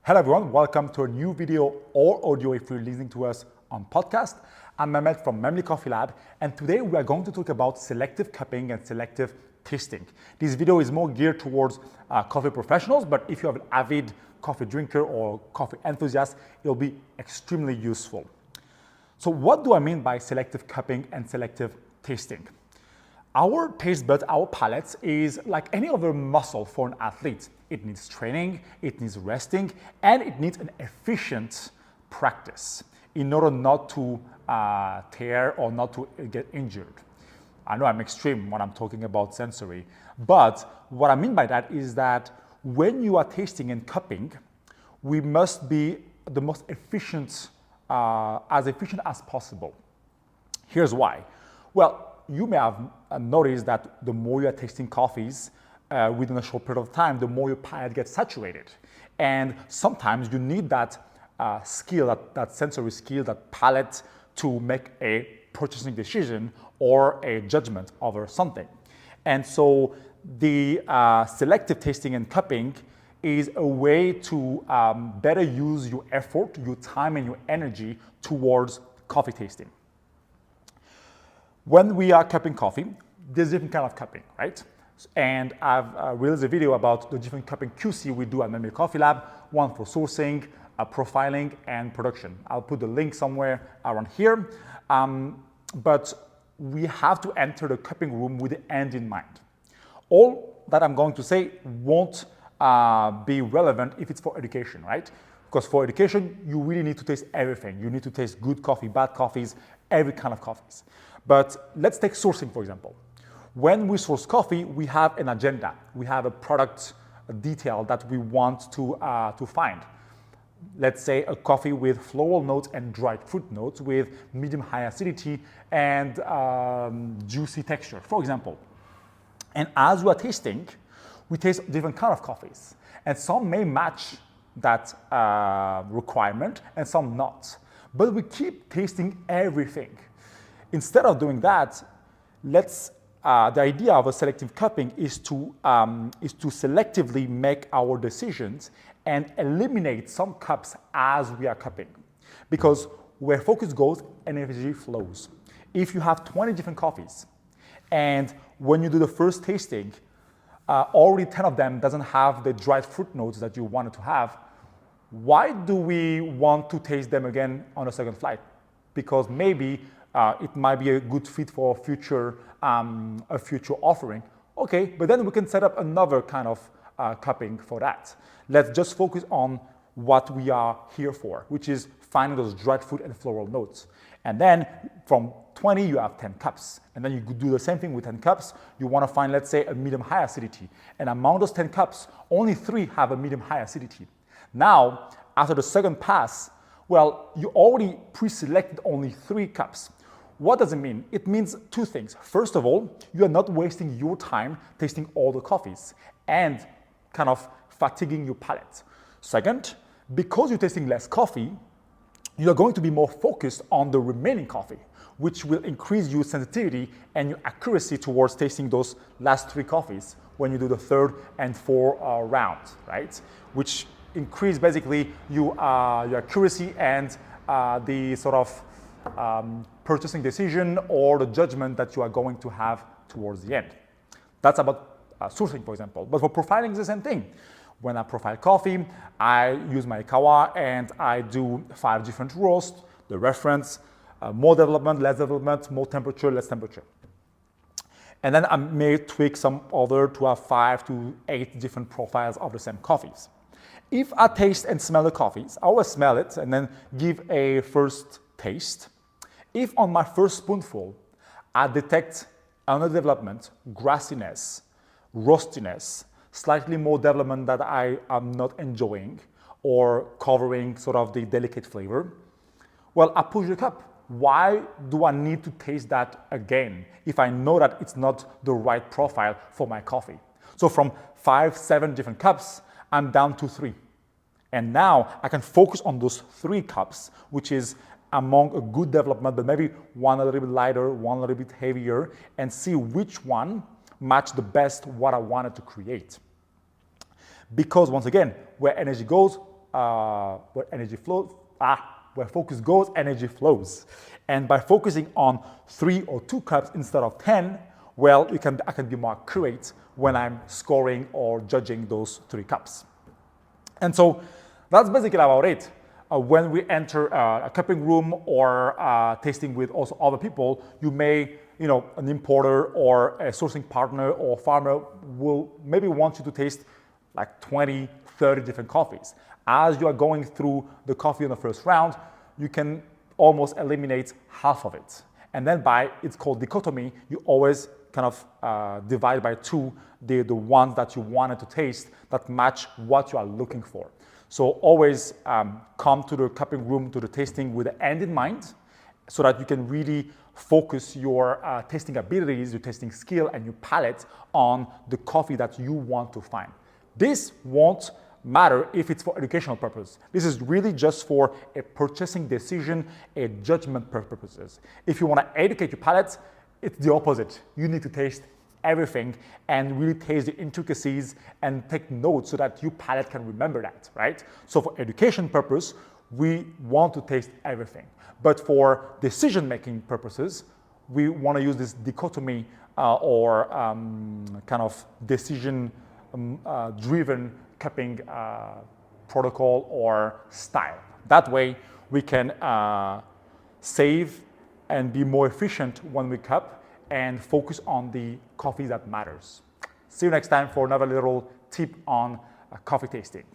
Hello everyone, welcome to a new video or audio if you're listening to us on podcast. I'm Memli from Memli Coffee Lab, and today we are going to talk about selective cupping and selective tasting. This video is more geared towards coffee professionals, but if you have an avid coffee drinker or coffee enthusiast, it'll be extremely useful. So what do I mean by selective cupping and selective tasting? Our taste buds, our palates, is like any other muscle for an athlete. It needs training, it needs resting, and it needs an efficient practice in order not to tear or not to get injured. I know I'm extreme when I'm talking about sensory, but what I mean by that is that when you are tasting and cupping, we must be the most efficient as possible. Here's why. Well, you may have noticed that the more you're tasting coffees within a short period of time, the more your palate gets saturated. And sometimes you need that skill, that sensory skill, that palate to make a purchasing decision or a judgment over something. And so the selective tasting and cupping is a way to better use your effort, your time, and your energy towards coffee tasting. When we are cupping coffee, there's different kind of cupping, right? And I've released a video about the different cupping QC we do at Memli Coffee Lab, one for sourcing, profiling, and production. I'll put the link somewhere around here. But we have to enter the cupping room with the end in mind. All that I'm going to say won't be relevant if it's for education, right? Because for education, you really need to taste everything. You need to taste good coffee, bad coffees, every kind of coffees. But let's take sourcing, for example. When we source coffee, we have an agenda. We have a product detail that we want to find. Let's say a coffee with floral notes and dried fruit notes with medium-high acidity and juicy texture, for example. And as we are tasting, we taste different kind of coffees. And some may match that requirement and some not. But we keep tasting everything. Instead of doing that, the idea of a selective cupping is to selectively make our decisions and eliminate some cups as we are cupping. Because where focus goes, energy flows. If you have 20 different coffees, and when you do the first tasting, already 10 of them doesn't have the dried fruit notes that you wanted to have, why do we want to taste them again on a second flight? Because maybe it might be a good fit for a future offering. Okay, but then we can set up another kind of cupping for that. Let's just focus on what we are here for, which is finding those dried fruit and floral notes. And then from 20, you have 10 cups. And then you could do the same thing with 10 cups. You want to find, let's say, a medium-high acidity. And among those 10 cups, only 3 have a medium-high acidity. Now, after the second pass, well, you already pre-selected only 3 cups. What does it mean? It means 2 things. First of all, you are not wasting your time tasting all the coffees and kind of fatiguing your palate. Second, because you're tasting less coffee, you are going to be more focused on the remaining coffee, which will increase your sensitivity and your accuracy towards tasting those last 3 coffees when you do the 3rd and 4th rounds, right? Which increase basically your accuracy and the sort of purchasing decision or the judgment that you are going to have towards the end. That's about sourcing, for example. But for profiling, it's the same thing. When I profile coffee, I use my kawa and I do 5 different roasts, the reference, more development, less development, more temperature, less temperature. And then I may tweak some other to have 5 to 8 different profiles of the same coffees. If I taste and smell the coffees, I will smell it and then give a first taste. If on my first spoonful, I detect underdevelopment, grassiness, roastiness, slightly more development that I am not enjoying or covering sort of the delicate flavor, well, I push the cup. Why do I need to taste that again if I know that it's not the right profile for my coffee? So from 5, 7 different cups, I'm down to 3. And now I can focus on those 3 cups, which is among a good development, but maybe one a little bit lighter, one a little bit heavier, and see which one match the best what I wanted to create. Because once again, where energy goes, where energy flows. Where focus goes, energy flows. And by focusing on 3 or 2 cups instead of 10, well, I can be more accurate when I'm scoring or judging those 3 cups. And so that's basically about it. When we enter a cupping room or tasting with also other people, you may, an importer or a sourcing partner or farmer will maybe want you to taste like 20, 30 different coffees. As you are going through the coffee in the first round, you can almost eliminate half of it. And then it's called dichotomy, you always kind of divide by 2 the ones that you wanted to taste that match what you are looking for. So always come to the cupping room, to the tasting with the end in mind, so that you can really focus your tasting abilities, your tasting skill, and your palate on the coffee that you want to find. This won't matter if it's for educational purpose. This is really just for a purchasing decision, a judgment purposes. If you want to educate your palate, it's the opposite. You need to taste everything and really taste the intricacies and take notes so that your palate can remember that, right? So for education purpose, we want to taste everything. But for decision-making purposes, we want to use this dichotomy or kind of decision-driven cupping protocol or style. That way, we can save and be more efficient when we cup and focus on the coffee that matters. See you next time for another little tip on coffee tasting.